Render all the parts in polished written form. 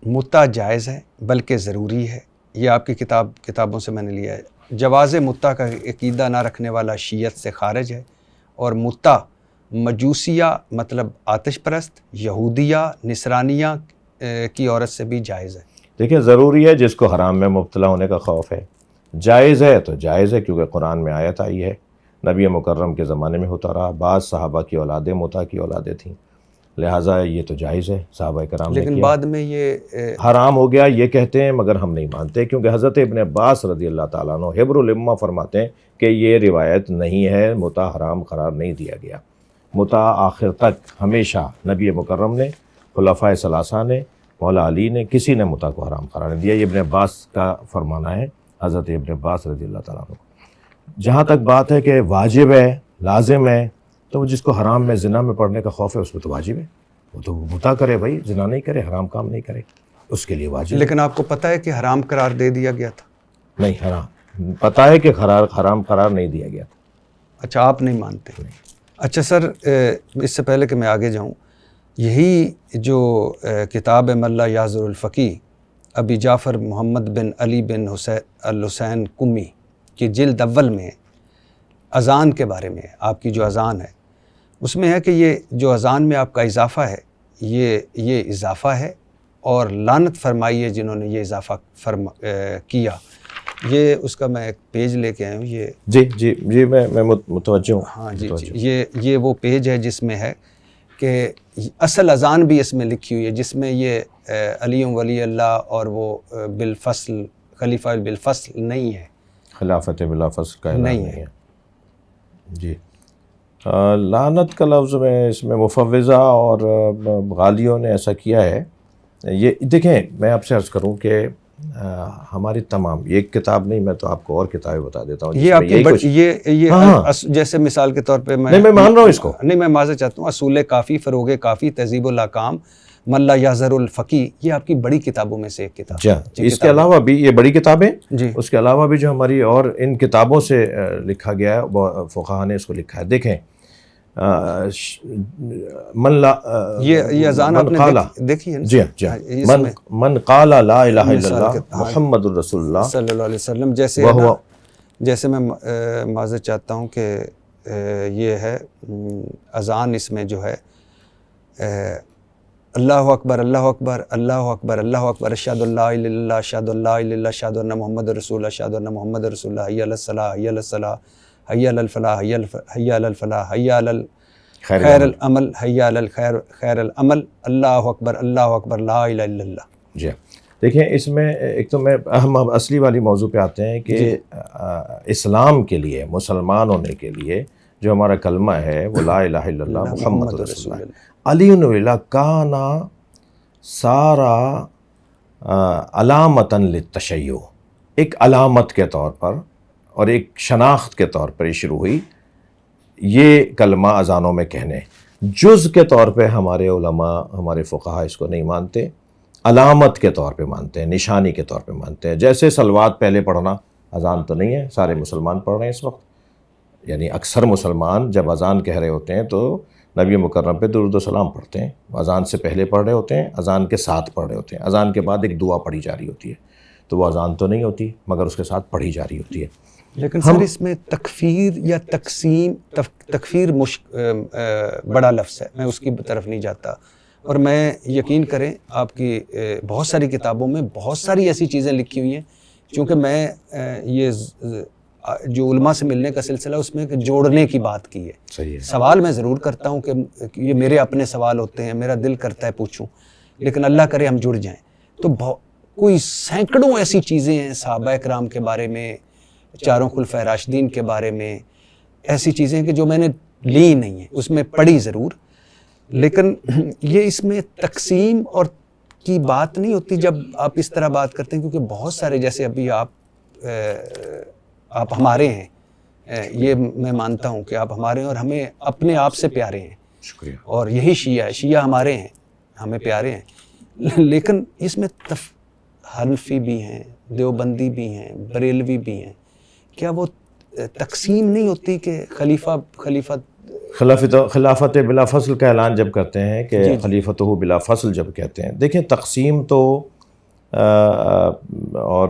متع جائز ہے بلکہ ضروری ہے، یہ آپ کی کتابوں سے میں نے لیا ہے۔ جواز متع کا عقیدہ نہ رکھنے والا شیعت سے خارج ہے، اور متع مجوسیہ مطلب آتش پرست، یہودیہ، نصرانیہ کی عورت سے بھی جائز ہے۔ دیکھیں ضروری ہے جس کو حرام میں مبتلا ہونے کا خوف ہے، جائز ہے تو جائز ہے کیونکہ قرآن میں آیت آئی ہے، نبی مکرم کے زمانے میں ہوتا رہا، بعض صحابہ کی اولادیں متع کی اولادیں تھیں، لہٰذا یہ تو جائز ہے، صحابہ کرام نے لیکن کیا۔ بعد میں یہ حرام ہو گیا یہ کہتے ہیں مگر ہم نہیں مانتے، کیونکہ حضرت ابن عباس رضی اللہ تعالیٰ عنہ حبر الامہ فرماتے ہیں کہ یہ روایت نہیں ہے، متع حرام قرار نہیں دیا گیا۔ متع آخر تک ہمیشہ نبی مکرم نے، خلفائے ثلاثہ نے، مولا علی نے، کسی نے متع کو حرام قرار نہیں دیا، یہ ابن عباس کا فرمانا ہے، حضرت ابن عباس رضی اللہ تعالیٰ عنہ۔ جہاں تک بات ہے کہ واجب ہے، لازم ہے، تو جس کو حرام میں زنا میں پڑنے کا خوف ہے اس کو تو واجب ہے، وہ تو متع کرے بھائی، زنا نہیں کرے، حرام کام نہیں کرے، اس کے لیے واجب ہے۔ لیکن آپ کو پتہ ہے کہ حرام قرار دے دیا گیا تھا؟ نہیں، حرام پتہ ہے کہ حرام قرار نہیں دیا گیا تھا۔ اچھا، آپ نہیں مانتے؟ اچھا سر، اس سے پہلے کہ میں آگے جاؤں، یہی جو کتاب ہے ملا یازر الفقی ابی جعفر محمد بن علی بن الحسین قمی کی جلد اول میں اذان کے بارے میں ہے، آپ کی جو اذان ہے اس میں ہے کہ یہ جو اذان میں آپ کا اضافہ ہے یہ اضافہ ہے، اور لعنت فرمائی ہے جنہوں نے یہ اضافہ کیا۔ یہ اس کا میں ایک پیج لے کے آیا ہوں، یہ جی میں متوجہ ہوں۔ ہاں جی، یہ وہ پیج ہے جس میں ہے کہ اصل اذان بھی اس میں لکھی ہوئی ہے، جس میں یہ علی ولی اللہ اور وہ بالفصل خلیفہ بالفصل نہیں ہے، خلافت بلا فصل کا اعلان نہیں نہیں ہے۔ جی، لعنت کا لفظ میں اس میں مفوضہ اور غالیوں نے ایسا کیا ہے۔ یہ دیکھیں، میں آپ سے عرض کروں کہ ہماری تمام، یہ ایک کتاب نہیں، میں تو آپ کو اور کتابیں بتا دیتا ہوں۔ یہ آپ کی یہ جیسے مثال کے طور پہ میں مان رہا ہوں اس کو، نہیں، میں معذرت چاہتا ہوں، اصول کافی، فروغ کافی، تہذیب الاحکام، ملا یازر الفقی، یہ آپ کی بڑی کتابوں میں سے ایک کتاب ہے۔ اس کے علاوہ بھی یہ بڑی کتابیں، جی، اس کے علاوہ بھی جو ہماری اور ان کتابوں سے لکھا گیا ہے، فقہا نے اس کو لکھا ہے۔ دیکھیں، یہ اذان آپ نے دیکھی ہے؟ جی ہاں، من قال لا الہ الا اللہ محمد الرسول اللہ صلی اللہ علیہ وسلم، جیسے میں معذرت چاہتا ہوں کہ یہ ہے اذان، اس میں جو ہے اللہ اکبر اللہ اکبر اللہ اکبر اللہ اکبر، اشہد ان لا الہ الا اللہ، اشہد ان لا الہ الا اللہ، اشہد ان محمد رسول اللہ، اشہد ان محمد رسول اللہ، حی علی الصلاۃ، حی علی الصلاۃ، حی علی الفلاح، حی علی الفلاح، حی علی خیر العمل، حی علی خیر العمل، اللہ اکبر اللہ اکبر، لا الہ الا اللہ۔ جی دیکھیں، اس میں ایک تو میں اہم اصلی والی موضوع پہ آتے ہیں کہ اسلام کے لیے، مسلمان ہونے کے لیے جو ہمارا کلمہ ہے وہ لا الہ الا اللہ محمد رسول اللہ۔ علی ولا کانا سارا علامتاً للتشیع، ایک علامت کے طور پر اور ایک شناخت کے طور پر یہ شروع ہوئی، یہ کلمہ اذانوں میں کہنے۔ جز کے طور پہ ہمارے علماء، ہمارے فقہا اس کو نہیں مانتے، علامت کے طور پہ مانتے ہیں، نشانی کے طور پہ مانتے ہیں۔ جیسے صلوات پہلے پڑھنا اذان تو نہیں ہے، سارے مسلمان پڑھ رہے ہیں اس وقت، یعنی اکثر مسلمان جب اذان کہہ رہے ہوتے ہیں تو نبی مکرم پہ درود و سلام پڑھتے ہیں، اذان سے پہلے پڑھ رہے ہوتے ہیں، اذان کے ساتھ پڑھ رہے ہوتے ہیں، اذان کے بعد ایک دعا پڑھی جا رہی ہوتی ہے، تو وہ اذان تو نہیں ہوتی مگر اس کے ساتھ پڑھی جا رہی ہوتی ہے۔ لیکن سر اس میں تکفیر یا تقسیم، تکفیر بڑا لفظ ہے، میں اس کی طرف نہیں جاتا، اور میں یقین کریں آپ کی بہت ساری کتابوں میں بہت ساری ایسی چیزیں لکھی ہوئی ہیں، چونکہ میں یہ جو علماء سے ملنے کا سلسلہ اس میں جوڑنے کی بات کی ہے۔ صحیح ہے، سوال میں ضرور کرتا ہوں کہ یہ میرے اپنے سوال ہوتے ہیں، میرا دل کرتا ہے پوچھوں، لیکن اللہ کرے ہم جڑ جائیں تو کوئی سینکڑوں ایسی چیزیں ہیں صحابہ کرام کے بارے میں، چاروں خلفائے راشدین کے بارے میں، ایسی چیزیں کہ جو میں نے لی نہیں ہیں، اس میں پڑھی ضرور، لیکن یہ اس میں تقسیم اور کی بات نہیں ہوتی جب آپ اس طرح بات کرتے ہیں، کیونکہ بہت سارے، جیسے ابھی آپ ہمارے ہیں، یہ میں مانتا ہوں کہ آپ ہمارے ہیں اور ہمیں اپنے آپ سے پیارے ہیں، شکریہ، اور یہی شیعہ ہمارے ہیں، ہمیں پیارے ہیں، لیکن اس میں حنفی بھی ہیں، دیوبندی بھی ہیں، بریلوی بھی ہیں، کیا وہ تقسیم نہیں ہوتی کہ خلافت بلا فصل کا اعلان جب کرتے ہیں کہ خلیفتہ بلا فصل جب کہتے ہیں، دیکھیں تقسیم تو اور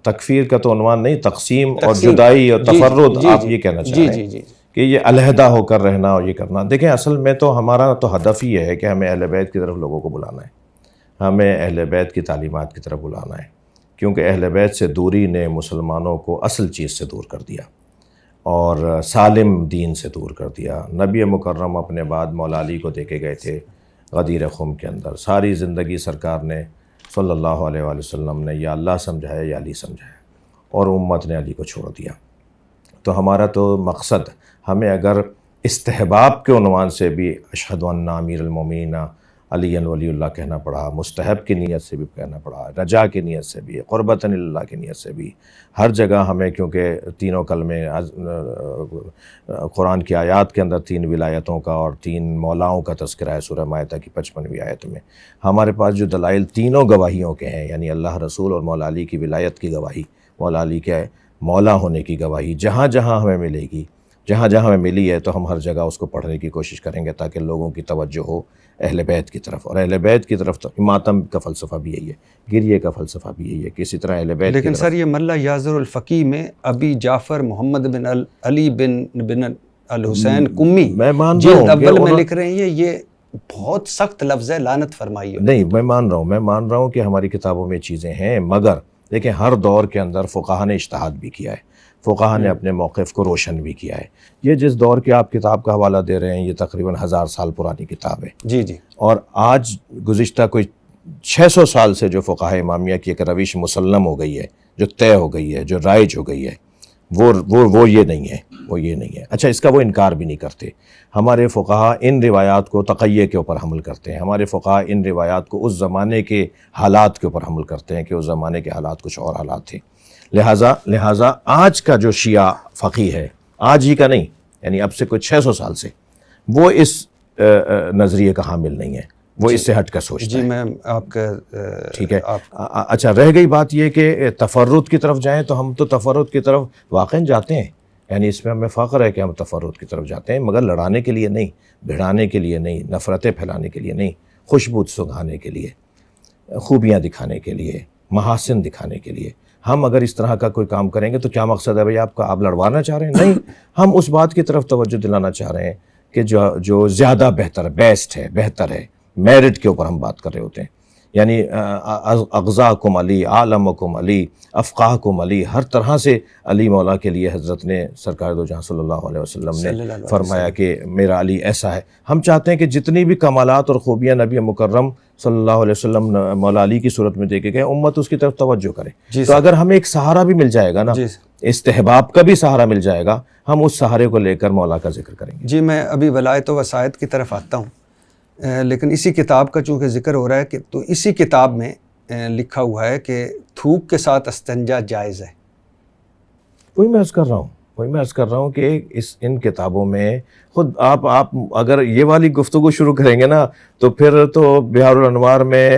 تکفیر کا تو عنوان نہیں، تقسیم اور جدائی اور تفرد، آپ یہ کہنا چاہ رہے ہیں کہ یہ علیحدہ ہو کر رہنا اور یہ کرنا. دیکھیں اصل میں تو ہمارا تو ہدف ہی ہے کہ ہمیں اہل بیت کی طرف لوگوں کو بلانا ہے، ہمیں اہل بیت کی تعلیمات کی طرف بلانا ہے، کیونکہ اہل بیت سے دوری نے مسلمانوں کو اصل چیز سے دور کر دیا اور سالم دین سے دور کر دیا. نبی مکرم اپنے بعد مولا علی کو دے کے گئے تھے غدیر خم کے اندر. ساری زندگی سرکار نے صلی اللہ علیہ وآلہ وسلم نے یا اللہ سمجھایا یا علی سمجھایا، اور امت نے علی کو چھوڑ دیا. تو ہمارا تو مقصد، ہمیں اگر استحباب کے عنوان سے بھی اشہد ان امیر المومنین علی ولی اللہ کہنا پڑا، مستحب کی نیت سے بھی کہنا پڑا، رجا کی نیت سے بھی، قربتاً اللہ کی نیت سے بھی، ہر جگہ ہمیں، کیونکہ تینوں کلمے قرآن کی آیات کے اندر 3 ولایتوں کا اور 3 مولاؤں کا تذکرہ ہے سورہ مائدہ کی 55ویں آیت میں. ہمارے پاس جو دلائل تینوں گواہیوں کے ہیں، یعنی اللہ رسول اور مولا علی کی ولایت کی گواہی، مولا علی کے مولا ہونے کی گواہی، جہاں جہاں ہمیں ملے گی، جہاں جہاں ہمیں ملی ہے تو ہم ہر جگہ اس کو پڑھنے کی کوشش کریں گے تاکہ لوگوں کی توجہ ہو اہل بیت کی طرف. اور اہل بیت کی طرف تو ماتم کا فلسفہ بھی یہی ہے، گریے کا فلسفہ بھی یہی ہے کہ اسی طرح اہل بیت. لیکن سر یہ ملا یازر الفقی میں ابی جعفر محمد بن علی بن الحسین قمی میں مان جلد اول میں لکھ رہے ہیں، یہ بہت سخت لفظ ہے، لعنت فرمائی. نہیں، میں مان رہا ہوں کہ ہماری کتابوں میں چیزیں ہیں، مگر دیکھیں ہر دور کے اندر فقہا نے اجتہاد بھی کیا ہے، فقہا نے اپنے موقف کو روشن بھی کیا ہے. یہ جس دور کی آپ کتاب کا حوالہ دے رہے ہیں یہ تقریباً 1000 سال پرانی کتاب ہے. جی جی. اور آج گزشتہ کوئی 600 سال سے جو فقہا امامیہ کی ایک روش مسلم ہو گئی ہے، جو طے ہو گئی ہے، جو رائج ہو گئی ہے، وہ یہ نہیں ہے، وہ یہ نہیں ہے. اچھا، اس کا وہ انکار بھی نہیں کرتے. ہمارے فقہا ان روایات کو تقیہ کے اوپر حمل کرتے ہیں، ہمارے فقہا ان روایات کو اس زمانے کے حالات کے اوپر حمل کرتے ہیں کہ اس زمانے کے حالات کچھ اور حالات تھے. لہٰذا آج کا جو شیعہ فقی ہے، آج ہی کا نہیں، یعنی اب سے کوئی 600 سال سے، وہ اس نظریے کا حامل نہیں ہے، وہ اس سے ہٹ کر سوچتا ہے. جی میں آپ کا ٹھیک ہے. اچھا، رہ گئی بات یہ کہ تفرد کی طرف جائیں تو ہم تو تفرد کی طرف واقعاً جاتے ہیں، یعنی اس میں ہمیں فخر ہے کہ ہم تفرد کی طرف جاتے ہیں، مگر لڑانے کے لیے نہیں، بھڑانے کے لیے نہیں، نفرتیں پھیلانے کے لیے نہیں، خوشبو سنگھانے کے لیے، خوبیاں دکھانے کے لیے، محاسن دکھانے کے لیے. ہم اگر اس طرح کا کوئی کام کریں گے تو کیا مقصد ہے بھائی آپ کا؟ آپ لڑوانا چاہ رہے ہیں؟ نہیں، ہم اس بات کی طرف توجہ دلانا چاہ رہے ہیں کہ جو زیادہ بہتر، بیسٹ ہے، بہتر ہے، میرٹ کے اوپر ہم بات کر رہے ہوتے ہیں. یعنی اغزاکم علی، عالمکم علی، افقاہکم علی، ہر طرح سے علی مولا کے لیے حضرت نے سرکار دو جہاں صلی اللہ علیہ وسلم نے فرمایا کہ میرا علی ایسا ہے. ہم چاہتے ہیں کہ جتنی بھی کمالات اور خوبیاں نبی مکرم صلی اللہ علیہ وسلم مولا علی کی صورت میں دے کے گئے، امت اس کی طرف توجہ کرے. تو اگر ہمیں ایک سہارا بھی مل جائے گا نا، استحباب کا بھی سہارا مل جائے گا، ہم اس سہارے کو لے کر مولا کا ذکر کریں گے. جی میں ابھی ولایت و وسائط کی طرف آتا ہوں، لیکن اسی کتاب کا چونکہ ذکر ہو رہا ہے کہ تو اسی کتاب میں لکھا ہوا ہے کہ تھوک کے ساتھ استنجا جائز ہے. وہی میں عرض کر رہا ہوں کہ ان کتابوں میں خود آپ اگر یہ والی گفتگو شروع کریں گے نا تو پھر تو بہار الانوار میں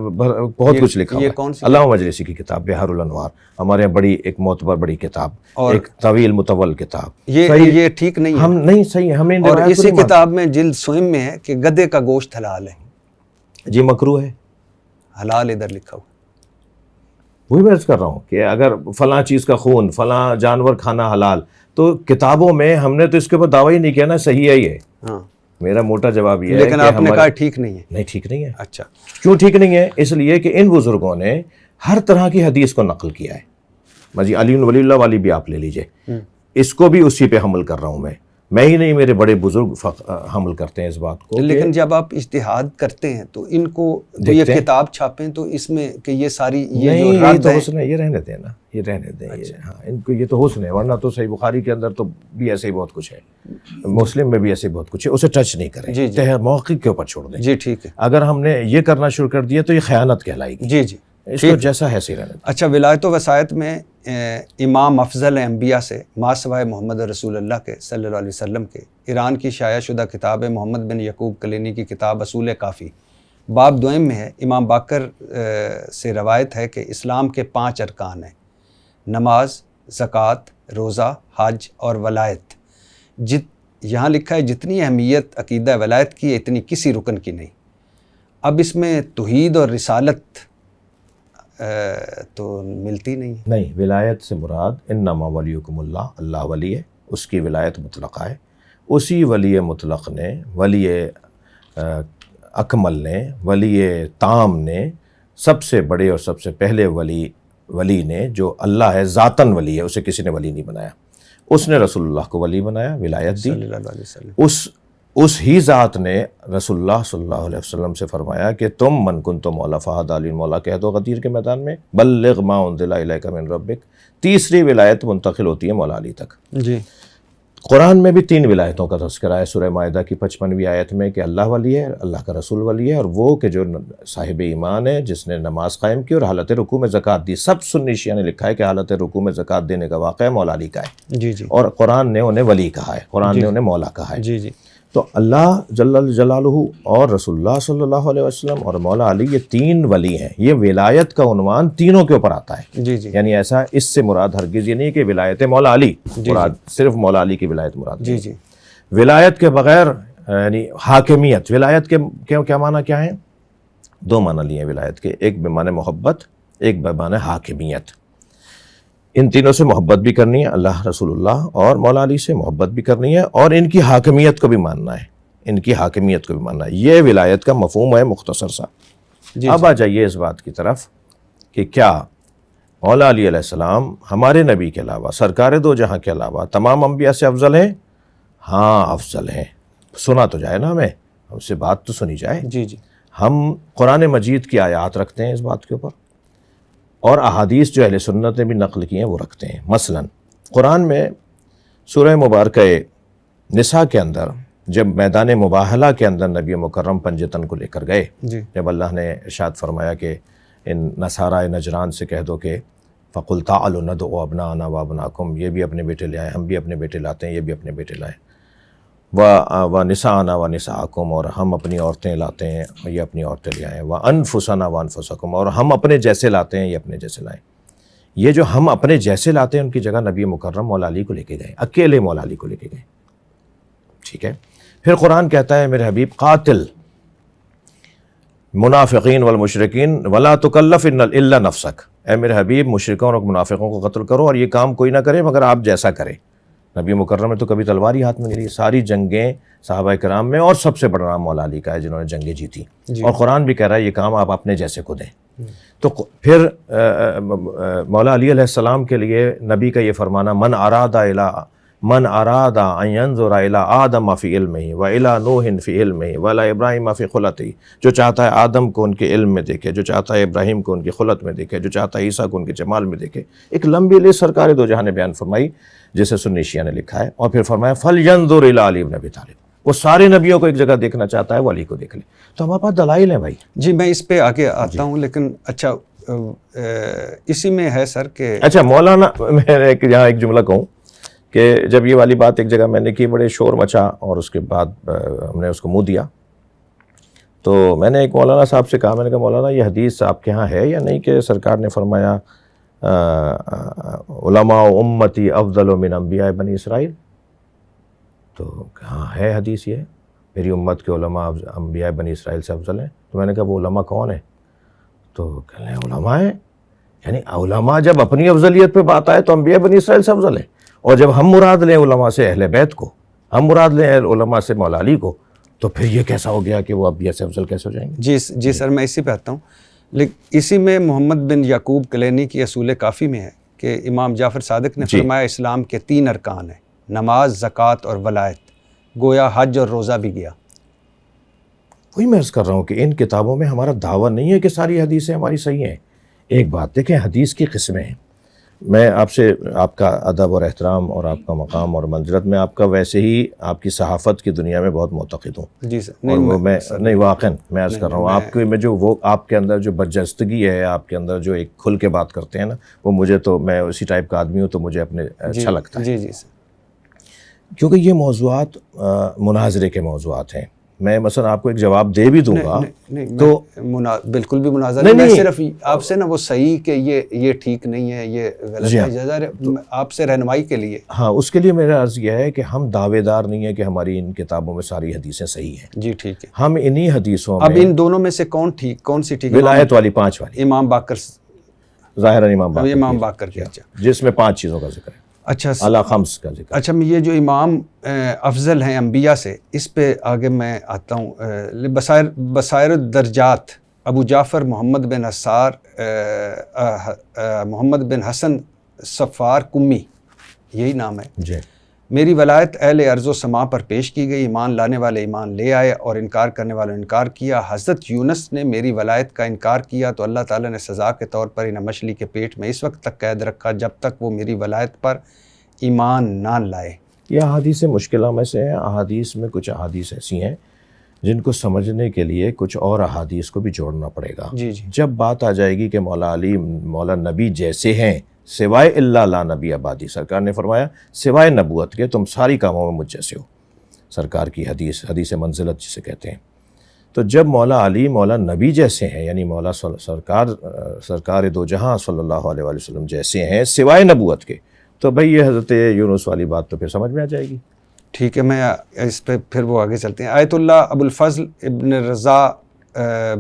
بہت کچھ لکھا ہوا ہے. علامہ مجلسی کی کتاب بہار الانوار، ہمارے یہاں بڑی ایک معتبر بڑی کتاب، ایک طویل مطول کتاب. یہ ٹھیک نہیں ہے، ہم نہیں صحیح ہمیں. اور اسی کتاب میں جلد سوئم میں ہے کہ گدھے کا گوشت حلال ہے. جی مکروہ ہے، حلال ادھر لکھا ہوا. وہی میں عرض کر رہا ہوں کہ اگر فلاں چیز کا خون، فلاں جانور کھانا حلال، تو کتابوں میں ہم نے تو اس کے اوپر دعویٰ ہی نہیں کیا نا صحیح ہے یہ. ہاں، میرا موٹا جواب یہ ہے لیکن آپ نے کہا ٹھیک نہیں ہے. نہیں، ٹھیک نہیں ہے. اچھا، کیوں ٹھیک نہیں ہے؟ اس لیے کہ ان بزرگوں نے ہر طرح کی حدیث کو نقل کیا ہے. جی علی ولی اللہ والی بھی آپ لے لیجئے، اس کو بھی اسی پہ حمل کر رہا ہوں میں ہی نہیں، میرے بڑے بزرگ حمل کرتے ہیں اس بات کو. لیکن جب آپ اجتہاد کرتے ہیں تو ان کو یہ کتاب چھاپیں تو اس میں کہ یہ ساری یہ تو حسن ہے، یہ رہنے دیں نا، یہ رہنے دیں. ہاں، ان کو یہ تو حسن ہے، ورنہ تو صحیح بخاری کے اندر تو بھی ایسے ہی بہت کچھ ہے، مسلم میں بھی ایسے بہت کچھ ہے، اسے ٹچ نہیں کریں، موقع کے اوپر چھوڑ دیں. جی ٹھیک ہے. اگر ہم نے یہ کرنا شروع کر دیا تو یہ خیانت کہلائے گی. جی جی، اس کو جیسا ہے صحیح رہنے دیں. اچھا، ولایت و وسائط میں امام افضل انبیاء سے ماسوائے محمد رسول اللہ کے صلی اللہ علیہ وسلم کے ایران کی شائع شدہ کتاب محمد بن یعقوب کلینی کی کتاب اصول کافی باب دوئم میں ہے. امام باقر سے روایت ہے کہ اسلام کے 5 ارکان ہیں: نماز، زکوٰۃ، روزہ، حج اور ولایت. یہاں لکھا ہے جتنی اہمیت عقیدہ ولایت کی ہے اتنی کسی رکن کی نہیں. اب اس میں توحید اور رسالت تو ملتی نہیں ہے۔ نہیں، ولایت سے مراد انما ولیکم اللہ، اللہ ولی ہے، اس کی ولایت مطلقہ ہے۔ اسی ولی مطلق نے، ولی اکمل نے، ولی تام نے، سب سے بڑے اور سب سے پہلے ولی نے جو اللہ ہے، ذاتاً ولی ہے، اسے کسی نے ولی نہیں بنایا، اس نے رسول اللہ کو ولی بنایا، ولایت دی۔ صلی اللہ علیہ وسلم اس ہی ذات نے رسول اللہ صلی اللہ علیہ وسلم سے فرمایا کہ تم من کنتم مولا فہد علی مولا کہہ دو غدیر کے میدان میں، بلغ ما انزل الیک من ربک۔ تیسری ولایت منتقل ہوتی ہے مولا علی تک۔ جی، قرآن میں بھی 3 ولایتوں کا تذکرہ ہے، سورہ مائدہ کی 55ویں آیت میں کہ اللہ ولی ہے، اللہ کا رسول ولی ہے، اور وہ کہ جو صاحب ایمان ہے، جس نے نماز قائم کی اور حالت رکوع میں زکوٰۃ دی۔ سب سنی شیعہ نے لکھا ہے کہ حالت رکوع میں زکوٰۃ دینے کا واقعہ مولا علی کا ہے، جی جی اور قرآن نے انہیں ولی کہا ہے، قرآن نے انہیں مولا کہا ہے۔ جی جی تو اللہ جل جلالہ اور رسول اللہ صلی اللہ علیہ وسلم اور مولا علی، یہ 3 ولی ہیں۔ یہ ولایت کا عنوان تینوں کے اوپر آتا ہے، جی جی یعنی ایسا اس سے مراد ہرگز یہ نہیں کہ ولایت مولا علی مراد، صرف مولا علی کی ولایت مراد جی نہیں۔ جی ولایت کے بغیر یعنی حاکمیت، ولایت کے کیا معنی کیا ہیں؟ 2 معنی لیے ہیں ولایت کے، ایک بمعنی محبت، ایک بمعنی حاکمیت۔ ان تینوں سے محبت بھی کرنی ہے، اللہ، رسول اللہ اور مولا علی سے محبت بھی کرنی ہے، اور ان کی حاکمیت کو بھی ماننا ہے، ان کی حاکمیت کو بھی ماننا ہے۔ یہ ولایت کا مفہوم ہے مختصر سا۔ جی اب آ جائیے اس بات کی طرف کہ کیا مولا علی علیہ السلام ہمارے نبی کے علاوہ، سرکار دو جہاں کے علاوہ تمام انبیاء سے افضل ہیں؟ ہاں افضل ہیں۔ سنا تو جائے نا، ہم سے بات تو سنی جائے۔ جی جی ہم قرآن مجید کی آیات رکھتے ہیں اس بات کے اوپر، اور احادیث جو اہل سنت نے بھی نقل کی ہیں وہ رکھتے ہیں۔ مثلا قرآن میں سورہ مبارکہ نساء کے اندر جب میدان مباہلہ کے اندر نبی مکرم پنجتن کو لے کر گئے، جی جب اللہ نے ارشاد فرمایا کہ ان نصارى نجران سے کہہ دو کہ فَقُلْ تَعَالُوا نَدْعُوا أَبْنَاءَنَا وَأَبْنَاءَكُمْ، یہ بھی اپنے بیٹے لے آئے، ہم بھی اپنے بیٹے لاتے ہیں، یہ بھی اپنے بیٹے لائیں، وَنِسَاءَنَا وَنِسَاءَكُمْ، اور ہم اپنی عورتیں لاتے ہیں، یہ اپنی عورتیں لے آئیں، وَأَنفُسَنَا وَأَنفُسَكُمْ، اور ہم اپنے جیسے لاتے ہیں، یہ اپنے جیسے لائیں۔ یہ جو ہم اپنے جیسے لاتے ہیں ان کی جگہ نبی مکرم مولا علی کو لے کے گئے، اکیلے مولا علی کو لے کے گئے، ٹھیک ہے۔ پھر قرآن کہتا ہے میرے حبیب قاتل منافقین والمشرکین ولا تکلف الا نفسک، اے میرے حبیب مشرکوں اور منافقوں کو قتل کرو اور یہ کام کوئی نہ کرے مگر آپ جیسا کرے۔ نبی مکرم نے تو کبھی تلوار ہی ہاتھ میں نہیں لی، ساری جنگیں صحابہ کرام میں، اور سب سے بڑا نام مولا علی کا ہے جنہوں نے جنگیں جیتی، اور قرآن بھی کہہ رہا ہے یہ کام آپ اپنے جیسے کو دیں۔ تو پھر مولا علی علیہ السلام کے لیے نبی کا یہ فرمانا من اراد ان ينظر الى آدم فی علمہ والى نوح فی علمہ والى ابراہیم فی خلتہ، جو چاہتا ہے آدم کو ان کے علم میں دیکھے، جو چاہتا ہے ابراہیم کو ان کی خلت میں دیکھے، جو چاہتا ہے عیسیٰ کو ان کے جمال میں دیکھے، ایک لمبی لسٹ سرکار دو جہاں نے بیان فرمائی جسے سنی شیعہ نے لکھا ہے، اور پھر فرمایا فَلْيَنظُرْ إِلَىٰ عَلِي بْنِ أَبِي طالب، وہ سارے نبیوں کو ایک جگہ دیکھنا چاہتا ہے، وہ علی کو دیکھ لے۔ تو ہمارے پاس دلائل ہیں بھائی۔ جی میں اس پہ آگے آتا ہوں، لیکن اچھا اسی میں ہے سر کہ اچھا مولانا، میں یہاں ایک جملہ کہوں کہ جب یہ والی بات ایک جگہ میں نے کی، بڑے شور مچا، اور اس کے بعد ہم نے اس کو منہ دیا، تو میں نے ایک مولانا صاحب سے کہا، میں نے کہا مولانا یہ حدیث آپ کے ہاں ہے یا نہیں کہ سرکار نے فرمایا علماء امتی افضل من انبیاء بنی اسرائیل؟ تو ہاں ہے حدیث، یہ میری امت کے علماء انبیاء بنی اسرائیل سے افضل ہیں۔ تو میں نے کہا وہ علماء کون ہیں؟ تو کہنے لگے علماء ہیں، یعنی علماء جب اپنی افضلیت پہ بات آئے تو انبیاء بنی اسرائیل سے افضل ہیں، اور جب ہم مراد لیں علماء سے اہل بیت کو، ہم مراد لیں علماء سے مولا علی کو، تو پھر یہ کیسا ہو گیا کہ وہ انبیاء سے افضل کیسے ہو جائیں گے؟ جی سر میں اسی پہ آتا ہوں، لیکن اسی میں محمد بن یعقوب کلینی کی اصول کافی میں ہے کہ امام جعفر صادق نے فرمایا اسلام کے 3 ارکان ہیں، نماز، زکوٰۃ اور ولایت، گویا حج اور روزہ بھی گیا۔ وہی میں عرض کر رہا ہوں کہ ان کتابوں میں ہمارا دعویٰ نہیں ہے کہ ساری حدیثیں ہماری صحیح ہیں۔ ایک بات دیکھیں، حدیث کی قسمیں ہیں، میں آپ سے، آپ کا ادب اور احترام اور آپ کا مقام اور منزلت میں آپ کا ویسے ہی آپ کی صحافت کی دنیا میں بہت معتقد ہوں۔ جی سر، اور وہ میں نہیں، واقعاً میں عرض کر رہا ہوں آپ کے میں جو وہ آپ کے اندر جو برجستگی ہے، آپ کے اندر جو ایک کھل کے بات کرتے ہیں نا، وہ مجھے تو، میں اسی ٹائپ کا آدمی ہوں تو مجھے اپنے اچھا لگتا ہے۔ جی سر، کیونکہ یہ موضوعات مناظرے کے موضوعات ہیں۔ میں مثلا آپ کو ایک جواب دے بھی دوں گا تو بالکل بھی مناظرہ نہیں، میں صرف آپ سے نا وہ صحیح کہ یہ ٹھیک نہیں ہے، یہ غلط ہے، آپ سے رہنمائی کے لیے۔ ہاں، اس کے لیے میرا عرض یہ ہے کہ ہم دعوے دار نہیں ہے کہ ہماری ان کتابوں میں ساری حدیثیں صحیح ہیں۔ جی ٹھیک ہے، ہم انہی حدیثوں میں، اب ان دونوں میں سے کون سی ٹھیک؟ ولایت والی 5 والی، امام باقر ظاہراً امام باقر امام باقر کی. اچھا جس میں 5 چیزوں کا ذکر ہے. اچھا اعلیٰ خمس کا ذکر. اچھا یہ جو امام افضل ہیں انبیاء سے، اس پہ آگے میں آتا ہوں. بصائر الدرجات ابو جعفر محمد بن حسار محمد بن حسن صفار کمی، یہی نام ہے. جی. میری ولایت اہل ارض و سما پر پیش کی گئی، ایمان لانے والے ایمان لے آئے اور انکار کرنے والوں نے انکار کیا. حضرت یونس نے میری ولایت کا انکار کیا تو اللہ تعالیٰ نے سزا کے طور پر انہیں مچھلی کے پیٹ میں اس وقت تک قید رکھا جب تک وہ میری ولایت پر ایمان نہ لائے. یہ احادیث مشکلہ میں سے ہیں. احادیث میں کچھ احادیث ایسی ہیں جن کو سمجھنے کے لیے کچھ اور احادیث کو بھی جوڑنا پڑے گا. جی جی. جب بات آ جائے گی کہ مولا علی مولا نبی جیسے ہیں سوائے اللہ لا نبی آبادی، سرکار نے فرمایا سوائے نبوت کے تم ساری کاموں میں مجھ جیسے ہو. سرکار کی حدیث منزلت جسے کہتے ہیں. تو جب مولا علی مولا نبی جیسے ہیں، یعنی مولا سرکار دو جہاں صلی اللہ علیہ وآلہ وسلم جیسے ہیں سوائے نبوت کے، تو بھئی یہ حضرت یونس والی بات تو پھر سمجھ میں آ جائے گی. ٹھیک ہے، میں اس پہ پھر وہ آگے چلتے ہیں. آیت اللہ ابو الفضل ابن رضا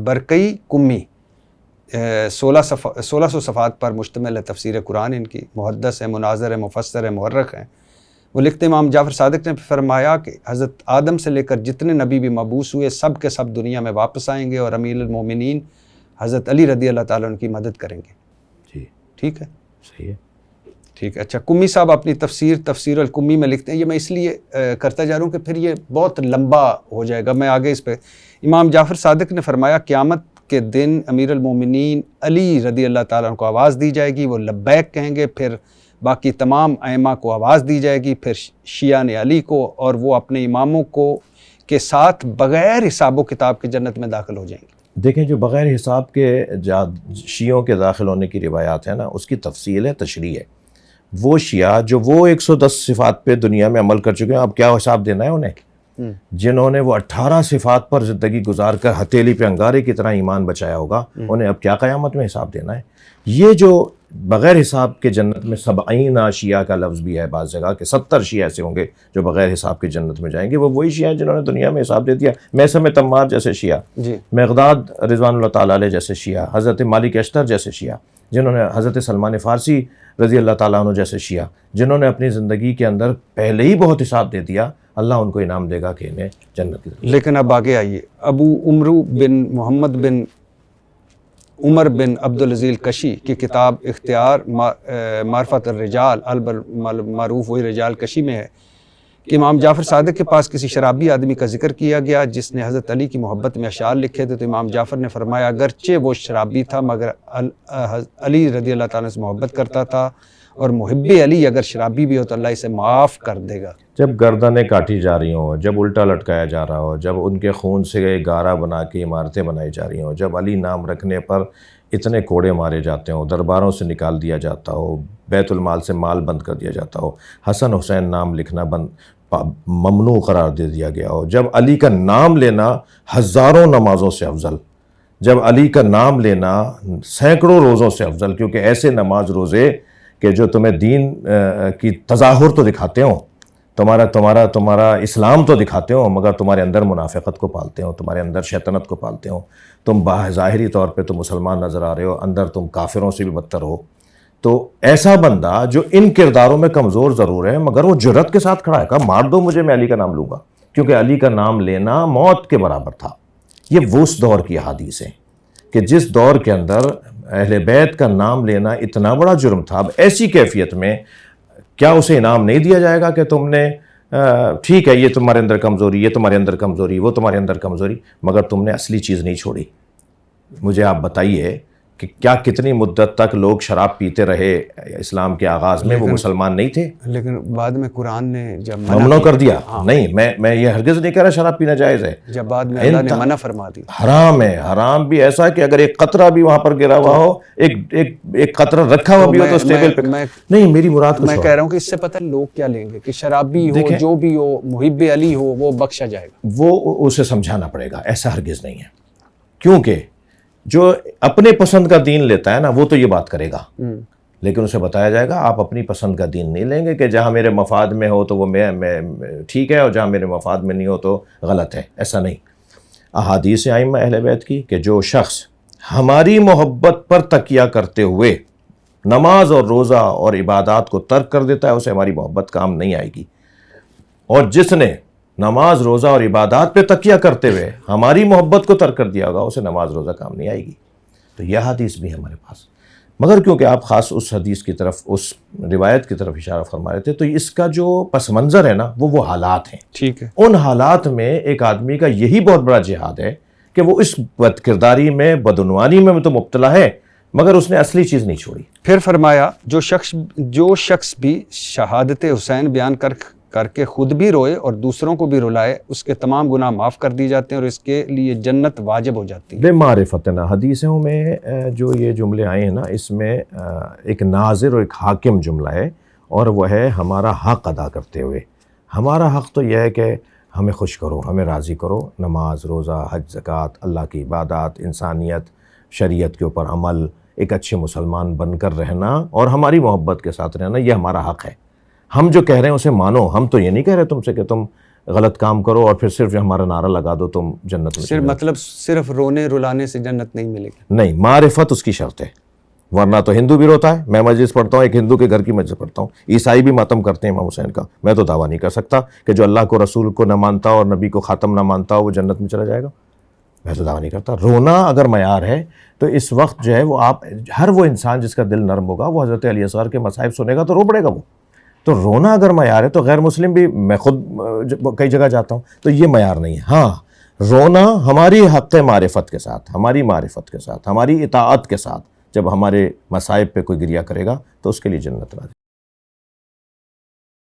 برقی کمی 1600 صفحات پر مشتمل ہے. تفسیر قرآن ان کی، محدث ہے، مناظر ہے، مفسر ہے، مورخ ہیں. وہ لکھتے امام جعفر صادق نے فرمایا کہ حضرت آدم سے لے کر جتنے نبی بھی مبعوث ہوئے سب کے سب دنیا میں واپس آئیں گے اور امیر المومنین حضرت علی رضی اللہ تعالیٰ ان کی مدد کریں گے. جی ٹھیک ہے، صحیح ہے. ٹھیک ہے. اچھا کمی صاحب اپنی تفسیر الکمی میں لکھتے ہیں، یہ میں اس لیے کرتا جا رہا ہوں کہ پھر یہ بہت لمبا ہو جائے گا، میں آگے اس پہ. امام جعفر صادق نے فرمایا قیامت کے دن امیر المومنین علی رضی اللہ تعالیٰ عنہ کو آواز دی جائے گی، وہ لبیک کہیں گے. پھر باقی تمام ائمہ کو آواز دی جائے گی، پھر شیعہ نے علی کو، اور وہ اپنے اماموں کو کے ساتھ بغیر حساب و کتاب کے جنت میں داخل ہو جائیں گے. دیکھیں جو بغیر حساب کے شیعوں کے داخل ہونے کی روایات ہیں نا، اس کی تفصیل ہے، تشریح ہے. وہ شیعہ جو وہ 110 صفات پہ دنیا میں عمل کر چکے ہیں، اب کیا حساب دینا ہے انہیں؟ جنہوں نے وہ 18 صفات پر زندگی گزار کر ہتھیلی پہ انگارے کی طرح ایمان بچایا ہوگا، انہیں اب کیا قیامت میں حساب دینا ہے؟ یہ جو بغیر حساب کے جنت میں 70 شیعہ کا لفظ بھی ہے بعض جگہ کہ 70 شیعہ ایسے ہوں گے جو بغیر حساب کے جنت میں جائیں گے، وہ وہی شیعہ ہیں جنہوں نے دنیا میں حساب دے دیا. میثم تمار جیسے شیعہ، مقداد رضوان اللہ تعالیٰ علیہ جیسے شیعہ، حضرت مالک اشتر جیسے شیعہ، جنہوں نے حضرت سلمان فارسی رضی اللہ تعالیٰ عنہ جیسے شیعہ، جنہوں نے اپنی زندگی کے اندر پہلے ہی بہت حساب دے دیا، اللہ ان کو انعام دے گا کہ انہیں جنت کی طرف. لیکن اب آگے آئیے. ابو عمرو بن محمد بن عمر بن عبدالعزیز کشی کی کتاب اختیار معرفت الرجال المعروف وہی رجال کشی میں ہے کہ امام جعفر صادق کے پاس کسی شرابی آدمی کا ذکر کیا گیا جس نے حضرت علی کی محبت میں اشعار لکھے تھے. تو امام جعفر نے فرمایا اگرچہ وہ شرابی تھا مگر علی رضی اللہ تعالیٰ سے محبت کرتا تھا، اور محب علی اگر شرابی بھی ہو تو اللہ اسے معاف کر دے گا. جب گردنیں کاٹی جا رہی ہوں، جب الٹا لٹکایا جا رہا ہو، جب ان کے خون سے گارہ بنا کے عمارتیں بنائی جا رہی ہوں، جب علی نام رکھنے پر اتنے کوڑے مارے جاتے ہوں، درباروں سے نکال دیا جاتا ہو، بیت المال سے مال بند کر دیا جاتا ہو، حسن حسین نام لکھنا ممنوع قرار دے دیا گیا ہو، جب علی کا نام لینا ہزاروں نمازوں سے افضل، جب علی کا نام لینا سینکڑوں روزوں سے افضل، کیونکہ ایسے نماز روزے کہ جو تمہیں دین کی تظاہر تو دکھاتے ہوں، تمہارا اسلام تو دکھاتے ہوں، مگر تمہارے اندر منافقت کو پالتے ہوں، تمہارے اندر شیطنت کو پالتے ہوں. تم ظاہری طور پہ تم مسلمان نظر آ رہے ہو، اندر تم کافروں سے بھی بدتر ہو. تو ایسا بندہ جو ان کرداروں میں کمزور ضرور ہے مگر وہ جرأت کے ساتھ کھڑا ہے، کہا مار دو مجھے، میں علی کا نام لوں گا، کیونکہ علی کا نام لینا موت کے برابر تھا. یہ وہ اس دور کی حدیث ہیں کہ جس دور کے اندر اہل بیت کا نام لینا اتنا بڑا جرم تھا. اب ایسی کیفیت میں کیا اسے انعام نہیں دیا جائے گا کہ تم نے ٹھیک ہے یہ تمہارے اندر کمزوری، یہ تمہارے اندر کمزوری، وہ تمہارے اندر کمزوری، مگر تم نے اصلی چیز نہیں چھوڑی. مجھے آپ بتائیے کہ کیا کتنی مدت تک لوگ شراب پیتے رہے اسلام کے آغاز میں، وہ مسلمان نہیں تھے؟ لیکن بعد میں قرآن نے جب ممنوع کر دیا. نہیں، میں یہ ہرگز نہیں کہہ رہا شراب پینا جائز ہے، جب بعد میں اللہ نے منع فرما دی. حرام ہے. حرام بھی ایسا کہ اگر ایک قطرہ بھی وہاں پر گرا ہوا ہو، ایک قطرہ رکھا ہوا بھی ہو تو اس ٹیبل پہ نہیں. میری مراد میں کہہ رہا ہوں کہ اس سے پتہ لوگ کیا لیں گے کہ شرابی ہو، جو بھی ہو، محب علی ہو، وہ بخشا جائے گا. وہ اسے سمجھانا پڑے گا. ایسا ہرگز نہیں ہے، کیونکہ جو اپنے پسند کا دین لیتا ہے نا وہ تو یہ بات کرے گا، لیکن اسے بتایا جائے گا آپ اپنی پسند کا دین نہیں لیں گے کہ جہاں میرے مفاد میں ہو تو وہ میں ٹھیک ہے اور جہاں میرے مفاد میں نہیں ہو تو غلط ہے. ایسا نہیں. احادیث ائمہ اہل بیت کی کہ جو شخص ہماری محبت پر تکیہ کرتے ہوئے نماز اور روزہ اور عبادات کو ترک کر دیتا ہے اسے ہماری محبت کام نہیں آئے گی، اور جس نے نماز روزہ اور عبادات پہ تکیہ کرتے ہوئے ہماری محبت کو ترک کر دیا ہوگا اسے نماز روزہ کام نہیں آئے گی۔ تو یہ حدیث بھی ہمارے پاس، مگر کیونکہ آپ خاص اس حدیث کی طرف، اس روایت کی طرف اشارہ فرما رہے تھے، تو اس کا جو پس منظر ہے نا وہ حالات ہیں۔ ٹھیک ہے، ان حالات میں ایک آدمی کا یہی بہت بڑا جہاد ہے کہ وہ اس بد کرداری میں، بدعنوانی میں تو مبتلا ہے، مگر اس نے اصلی چیز نہیں چھوڑی۔ پھر فرمایا جو شخص بھی شہادت حسین بیان کر کے خود بھی روئے اور دوسروں کو بھی رلائے، اس کے تمام گناہ معاف کر دی جاتے ہیں اور اس کے لیے جنت واجب ہو جاتی ہے۔ معرفتنا، حدیثوں میں جو یہ جملے آئے ہیں نا، اس میں ایک ناظر اور ایک حاکم جملہ ہے، اور وہ ہے ہمارا حق ادا کرتے ہوئے۔ ہمارا حق تو یہ ہے کہ ہمیں خوش کرو، ہمیں راضی کرو، نماز روزہ حج زکوٰۃ، اللہ کی عبادات، انسانیت، شریعت کے اوپر عمل، ایک اچھے مسلمان بن کر رہنا اور ہماری محبت کے ساتھ رہنا، یہ ہمارا حق ہے۔ ہم جو کہہ رہے ہیں اسے مانو، ہم تو یہ نہیں کہہ رہے تم سے کہ تم غلط کام کرو اور پھر صرف ہمارا نعرہ لگا دو تم جنت میں چلے جاؤ۔ مطلب صرف رونے رلانے سے جنت نہیں ملے گی؟ نہیں، معرفت اس کی شرط ہے، ورنہ تو ہندو بھی روتا ہے، میں مجلس پڑھتا ہوں، ایک ہندو کے گھر کی مجلس پڑھتا ہوں، عیسائی بھی ماتم کرتے ہیں امام حسین کا، میں تو دعویٰ نہیں کر سکتا کہ جو اللہ کو، رسول کو نہ مانتا اور نبی کو خاتم نہ مانتا وہ جنت میں چلا جائے گا، میں تو دعویٰ نہیں کرتا۔ رونا اگر معیار ہے تو اس وقت جو ہے وہ آپ، ہر وہ انسان جس کا دل نرم ہوگا وہ حضرت علی اصغر کے مصائب سنے گا تو رو پڑے گا وہ۔ تو رونا اگر معیار ہے تو غیر مسلم بھی، میں خود کئی جگہ جاتا ہوں تو یہ معیار نہیں ہے۔ ہاں، رونا ہماری حق معرفت کے ساتھ، ہماری معرفت کے ساتھ، ہماری اطاعت کے ساتھ، جب ہمارے مصائب پہ کوئی گریہ کرے گا تو اس کے لیے جنت راضی۔